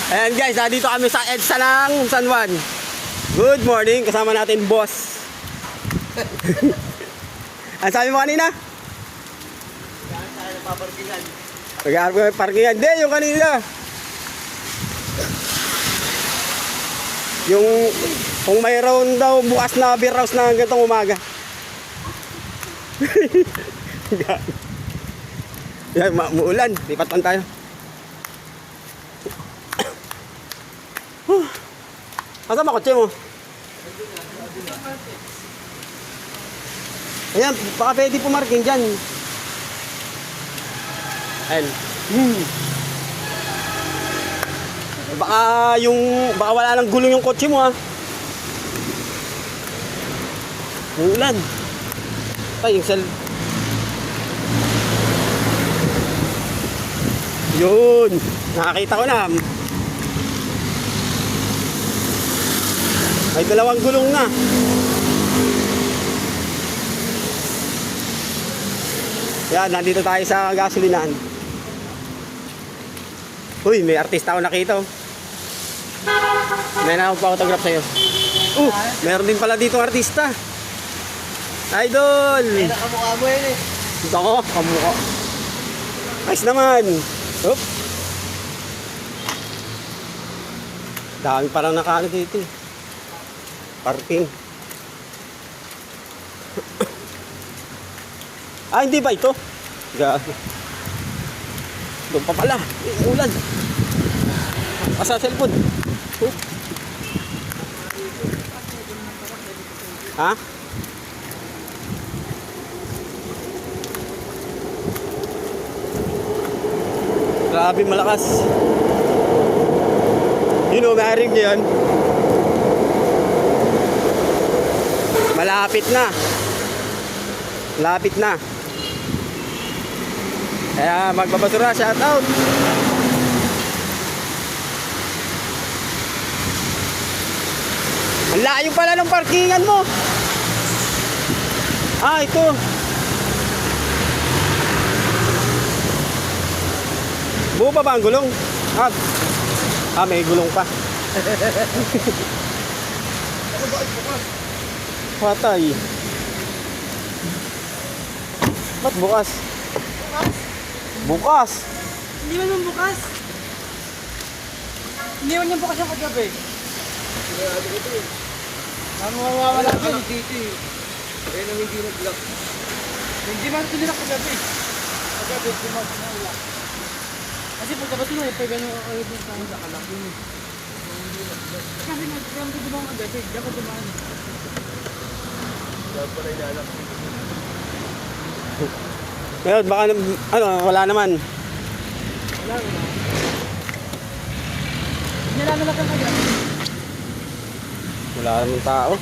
Ayan guys, dito kami sa EDSA ng San Juan. Good morning, kasama natin boss. Ang sabi mo kanina? Saan tayo napaparkingan? Pag-aarap kami parkingan. Hindi, yung kanina. Yung kung mayroon daw bukas na beer house na gantong umaga. Yan, muulan. Lipatan tayo. Asan ba kotse mo? Ayan, baka pwede pumarking dyan. Ayan. Baka wala nang gulong yung kotse mo ha. Uulan. Ay, yung Yun, nakakita ko na. May dalawang gulong na. Yan, nandito tayo sa gasolinahan. Uy, may artista ako nakita. May nakapag-photograph sa'yo. Meron din pala dito artista. Idol! May nakamukha mo yun eh. Ito ako, kamukha. Nice naman. Oop. Dami parang nakaano dito eh. Parking. Hindi ba ito? Gago. Doon pa pala. Ulan. Asa cellphone. Ha? Grabe malakas. Yun o, maaaring niyo yun. Malapit na. Malapit na. Kaya magbabasura, shout out. Ang layo pala ng parkingan mo. Ito. Buo pa ba ang gulong? May gulong pa. Patay. Ba't bukas? Bukas? Hindi man yung bukas. Hindi man yung bukas yung kagabi. Mawawala ka dito eh. Kaya nang hindi nag-lock. Hindi man ito nila kagabi. Kagabi, hindi man ito. Kasi pagkabas mo, pag gano'n ako yung tayo sa kalak yun eh. Kasi nag-ram ko dumang kagabi, hindi ako dumaan. Dapat pala ilalak. Ngayon, baka wala naman. Wala naman. Nilalalak ang kagabi. Wala naman tao.